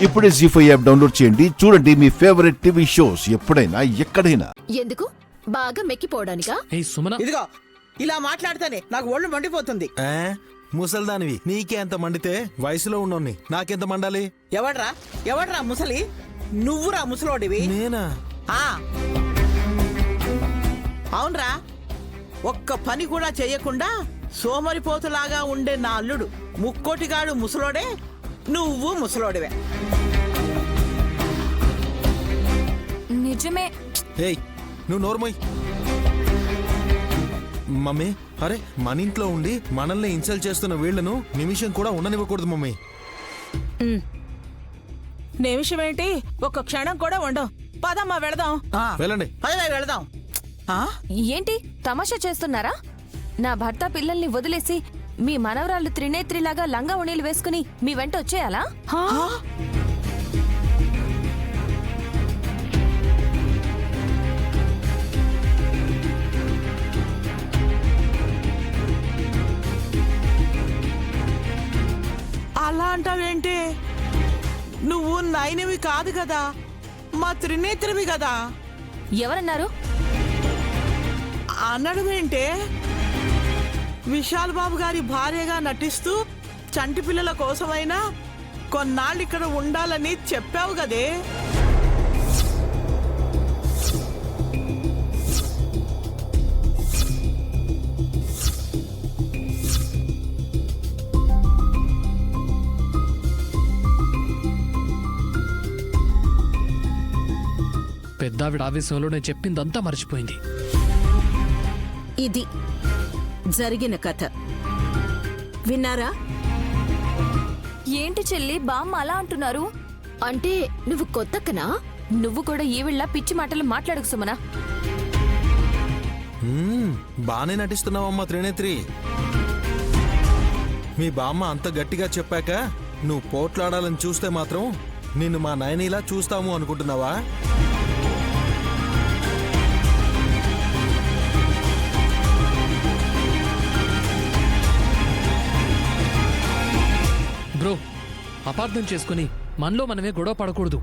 ఇప్పుడే జీ5 app download చేయండి. చూడండి మీ ఫేవరెట్ టీవీ షోస్ ఎప్పుడైనా ఎక్కడైనా. ఎందుకు బాగా మెక్కిపోవడానికా? ఇదిగో ఇలా మాట్లాడితేనే నాకు ఒళ్ళు మండిపోతుంది. ముసల్దానివి నీకే ఎంత మండితే వయసులో ఉన్నోన్ని నాకెంత మండాలి? ఎవడ్రా ముసలి? నువ్వురా ముసలోడివి. నేనా? అవునరా, ఒక్క పని కూడా చెయ్యకుండా సోమరిపోతులాగా ఉండే నా అల్లుడు ముక్కోటిగాడు ముసలోడే, నువ్వు ముసలోడివే. నిజమే. ఏయ్ నువ్వు నోర్మోయ్. మమ్మీ, అరే మన ఇంట్లో ఉండి మనల్ని ఇన్సల్ట్ చేస్తున్న వీళ్లను నిమిషం కూడా ఉండనివ్వకూడదు మమ్మీ. నిమిషం ఏంటి, ఒక్క క్షణం కూడా ఉండవు. పదమ్మా వెళదాం. వెళ్ళండి. వెళదాం. ఏంటి తమాషా చేస్తున్నారా? నా భర్త పిల్లల్ని వదిలేసి మీ మనవరాళ్ళు త్రినేత్రిలాగా లంగా ఉణీలు వేసుకుని మీ వెంట వచ్చేయాలా? అలా అంటావేంటి? నువ్వు నైనవి కాదు కదా, మా త్రినేత్రవి కదా. ఎవరన్నారు? అనడమేంటే, విశాల్ బాబు గారి భార్యగా నటిస్తూ చంటి పిల్లల కోసమైనా కొన్నాళ్ళు ఇక్కడ ఉండాలని చెప్పావు కదే. పెద్దావిడ ఆవేశంలో నేను చెప్పిందంతా మర్చిపోయింది. ఇది జరిగిన కథ విన్నారా? ఏంటి చెల్లి బామ్మ అలా అంటున్నారు? అంటే నువ్వు కొత్తక్కనా? నువ్వు కూడా ఈవిళ్ళ పిచ్చి మాటలు మాట్లాడకు సుమనా. బానే నటిస్తున్నావమ్మా త్రినేత్రి. మీ బామ్మ అంత గట్టిగా చెప్పాక నువ్వు పోట్లాడాలని చూస్తే మాత్రం నిన్ను మా నాయనిలా చూస్తాము అనుకుంటున్నావా? బ్రో, అపార్థం చేసుకుని మనలో మనమే గొడవ పడకూడదు.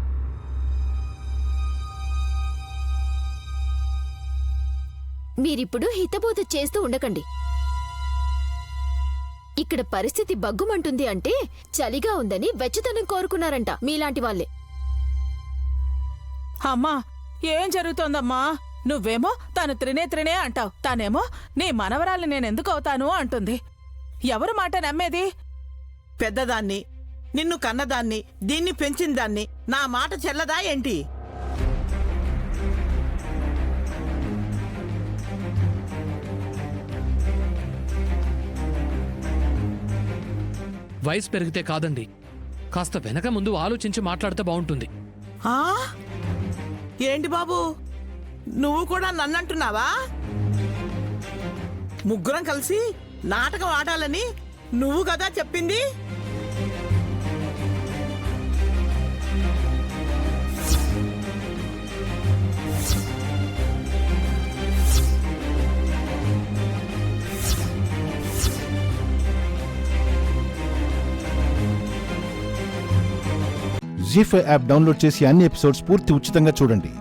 మీరిప్పుడు హితబోధ చేస్తూ ఉండకండి. ఇక్కడ పరిస్థితి బగ్గుమంటుంది అంటే చలిగా ఉందని వెచ్చదనం కోరుకున్నారంట మీలాంటి వాళ్ళే. అమ్మా, ఏం జరుగుతోందమ్మా? నువ్వేమో తను త్రినేత్రినే అంటావు, తానేమో నీ మనవరాల్ని నేనెందుకు అవుతాను అంటుంది. ఎవరు మాట నమ్మేది? పెద్దదాన్ని, నిన్ను కన్నదాన్ని, దీన్ని పెంచిందాన్ని, నా మాట చెల్లదా ఏంటి? వయసు పెరిగితే కాదండి, కాస్త వెనక ముందు ఆలోచించి మాట్లాడితే బాగుంటుంది. ఏంటి బాబు, నువ్వు కూడా నన్నంటున్నావా? ముగ్గురం కలిసి నాటకం ఆడాలని నువ్వు కదా చెప్పింది. జీ5 యాప్ డౌన్లోడ్ చేసి అన్ని ఎపిసోడ్స్ పూర్తి ఉచితంగా చూడండి.